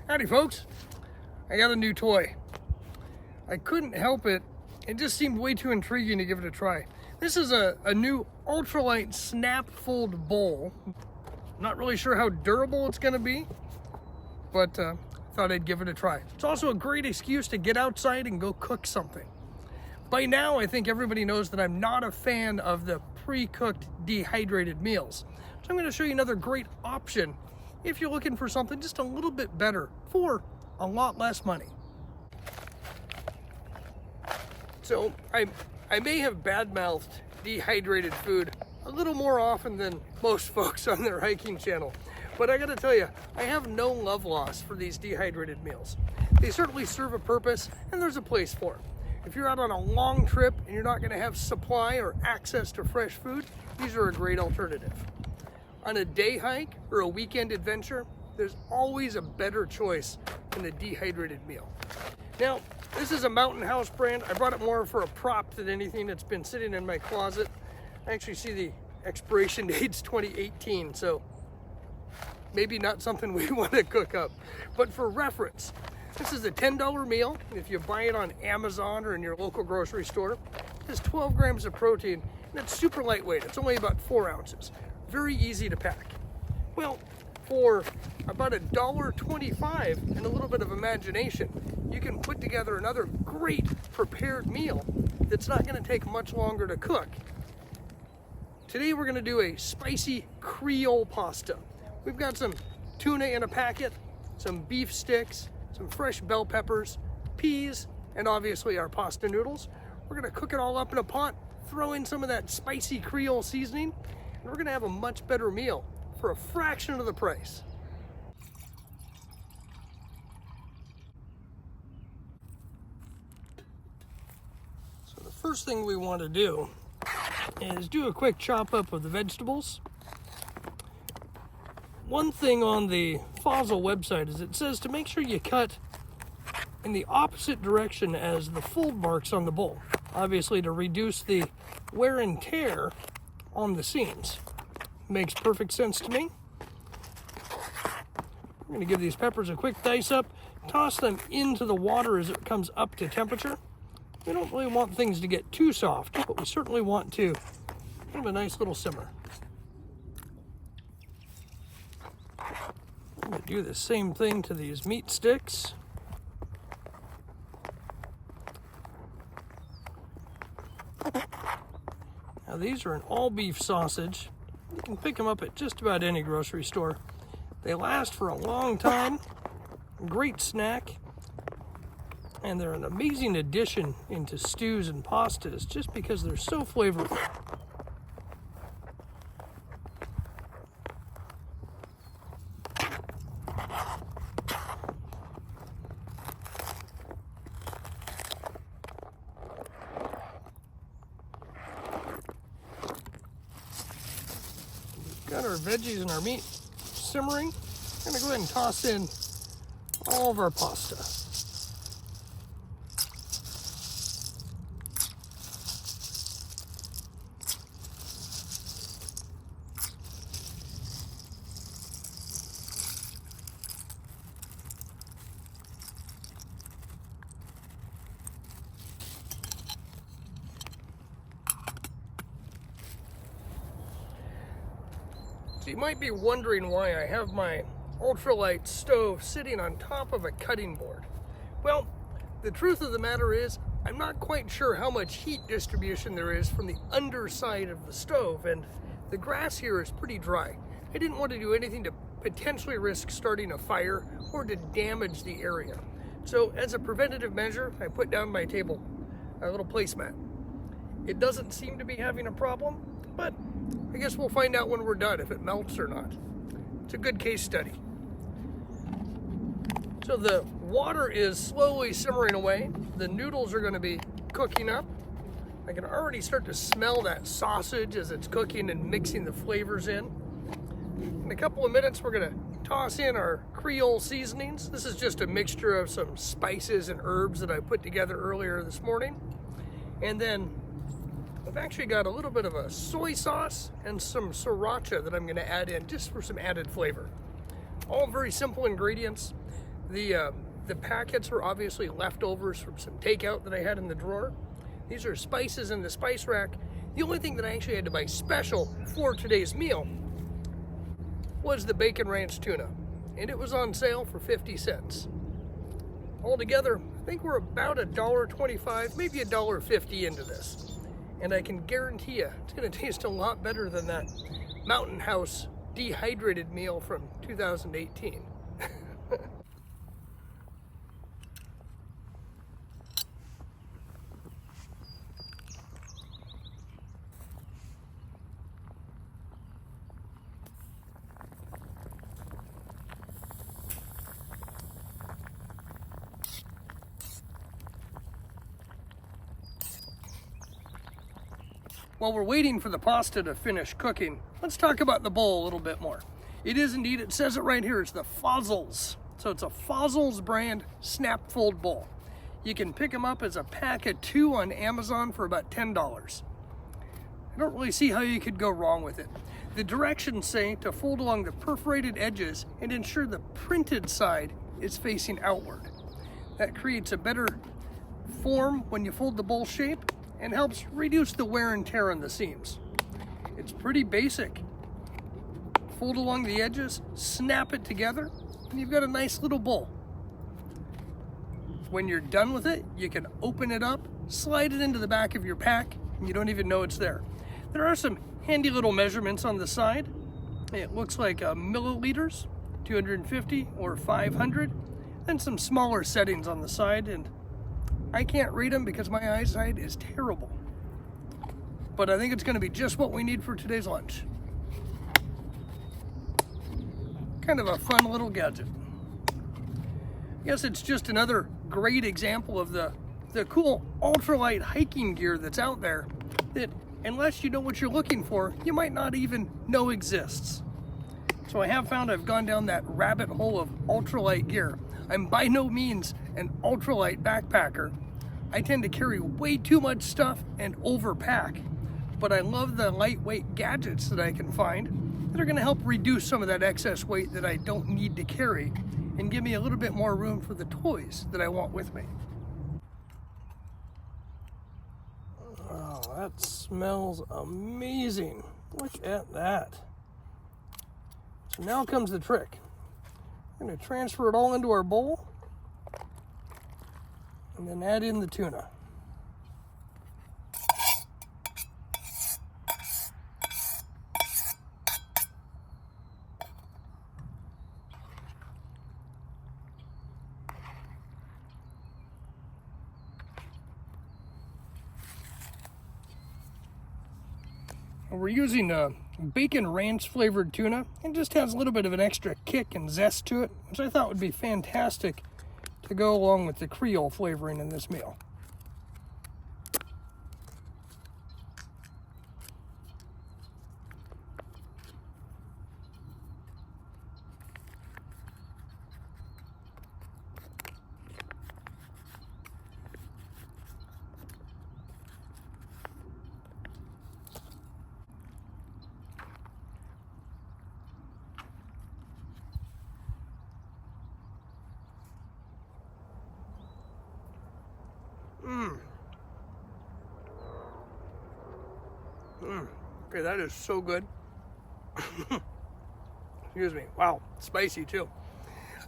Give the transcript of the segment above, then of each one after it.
Howdy folks, I got a new toy. I couldn't help it, it just seemed way too intriguing to give it a try. This is a new ultralight snap fold bowl. Not really sure how durable it's gonna be, but thought I'd give it a try. It's also a great excuse to get outside and go cook something. By now, I think everybody knows that I'm not a fan of the pre-cooked dehydrated meals. So I'm gonna show you another great option if you're looking for something just a little bit better for a lot less money. So I may have bad-mouthed dehydrated food a little more often than most folks on their hiking channel, but I gotta tell you, I have no love lost for these dehydrated meals. They certainly serve a purpose and there's a place for them. If you're out on a long trip and you're not gonna have supply or access to fresh food, these are a great alternative. On a day hike or a weekend adventure, there's always a better choice than a dehydrated meal. Now, this is a Mountain House brand. I brought it more for a prop than anything. That's been sitting in my closet. I actually see the expiration date's 2018, so maybe not something we want to cook up. But for reference, this is a $10 meal. If you buy it on Amazon or in your local grocery store, it has 12 grams of protein, and it's super lightweight. It's only about 4 ounces. Very easy to pack. Well, for about $1.25 and a little bit of imagination, you can put together another great prepared meal that's not going to take much longer to cook. Today we're going to do a spicy Creole pasta. We've got some tuna in a packet, some beef sticks, some fresh bell peppers, peas, and obviously our pasta noodles. We're going to cook it all up in a pot, throw in some of that spicy Creole seasoning, and we're going to have a much better meal for a fraction of the price. So the first thing we want to do is do a quick chop up of the vegetables. One thing on the Fozzils website is it says to make sure you cut in the opposite direction as the fold marks on the bowl, obviously to reduce the wear and tear on the seams. Makes perfect sense to me. I'm going to give these peppers a quick dice up, toss them into the water as it comes up to temperature. We don't really want things to get too soft, but we certainly want to have a nice little simmer. I'm going to do the same thing to these meat sticks. Now these are an all beef sausage. You can pick them up at just about any grocery store. They last for a long time, great snack, and they're an amazing addition into stews and pastas just because they're so flavorful. Got our veggies and our meat simmering. I'm going to go ahead and toss in all of our pasta. So you might be wondering why I have my ultralight stove sitting on top of a cutting board. Well, the truth of the matter is I'm not quite sure how much heat distribution there is from the underside of the stove, and the grass here is pretty dry. I didn't want to do anything to potentially risk starting a fire or to damage the area. So as a preventative measure, I put down my table, a little placemat. It doesn't seem to be having a problem, but I guess we'll find out when we're done if it melts or not. It's a good case study. So the water is slowly simmering away. The noodles are going to be cooking up. I can already start to smell that sausage as it's cooking and mixing the flavors in. In a couple of minutes, we're going to toss in our Creole seasonings. This is just a mixture of some spices and herbs that I put together earlier this morning. And then I've actually got a little bit of a soy sauce and some sriracha that I'm going to add in just for some added flavor. All very simple ingredients. The packets were obviously leftovers from some takeout that I had in the drawer. These are spices in the spice rack. The only thing that I actually had to buy special for today's meal was the bacon ranch tuna, and it was on sale for 50 cents. Altogether, I think we're about $1.25, maybe $1.50 into this. And I can guarantee you, it's gonna taste a lot better than that Mountain House dehydrated meal from 2018. While we're waiting for the pasta to finish cooking, let's talk about the bowl a little bit more. It is indeed, it says it right here, it's the Fozzils. So it's a Fozzils brand snap fold bowl. You can pick them up as a pack of 2 on Amazon for about $10. I don't really see how you could go wrong with it. The directions say to fold along the perforated edges and ensure the printed side is facing outward. That creates a better form when you fold the bowl shape and helps reduce the wear and tear on the seams. It's pretty basic. Fold along the edges, snap it together, and you've got a nice little bowl. When you're done with it, you can open it up, slide it into the back of your pack, and you don't even know it's there. There are some handy little measurements on the side. It looks like milliliters, 250 or 500, and some smaller settings on the side, and I can't read them because my eyesight is terrible. But I think it's going to be just what we need for today's lunch. Kind of a fun little gadget. I guess it's just another great example of the cool ultralight hiking gear that's out there that, unless you know what you're looking for, you might not even know exists. So I have found I've gone down that rabbit hole of ultralight gear. I'm by no means an ultralight backpacker. I tend to carry way too much stuff and overpack, but I love the lightweight gadgets that I can find that are going to help reduce some of that excess weight that I don't need to carry and give me a little bit more room for the toys that I want with me. Oh, that smells amazing. Look at that. So now comes the trick. We're going to transfer it all into our bowl and then add in the tuna. We're using bacon ranch flavored tuna. It just has a little bit of an extra kick and zest to it, which I thought would be fantastic to go along with the Creole flavoring in this meal. Okay, that is so good. Excuse me. Wow, spicy too.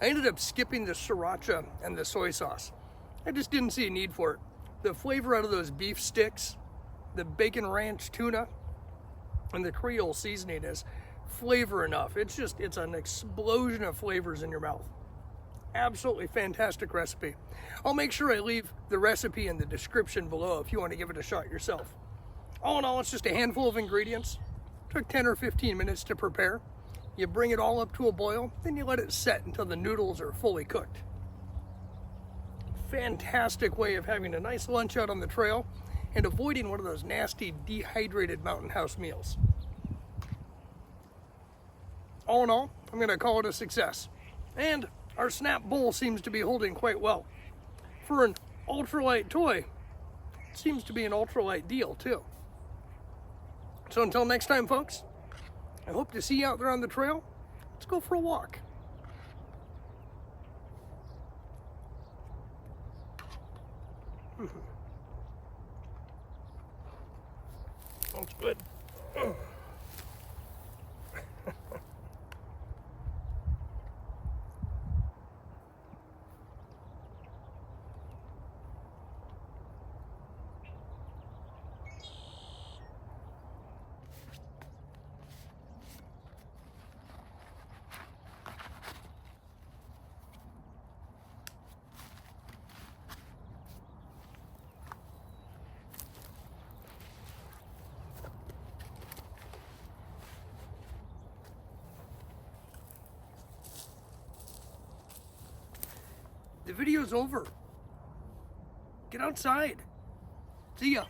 I ended up skipping the sriracha and the soy sauce. I just didn't see a need for it. The flavor out of those beef sticks, the bacon ranch tuna, and the Creole seasoning is flavor enough. It's an explosion of flavors in your mouth. Absolutely fantastic recipe. I'll make sure I leave the recipe in the description below if you want to give it a shot yourself. All in all, it's just a handful of ingredients. Took 10 or 15 minutes to prepare. You bring it all up to a boil, then you let it set until the noodles are fully cooked. Fantastic way of having a nice lunch out on the trail and avoiding one of those nasty dehydrated Mountain House meals. All in all, I'm going to call it a success. And our snap bowl seems to be holding quite well. For an ultralight toy, it seems to be an ultralight deal too. So until next time, folks, I hope to see you out there on the trail. Let's go for a walk. That's good. The video's over. Get outside. See ya.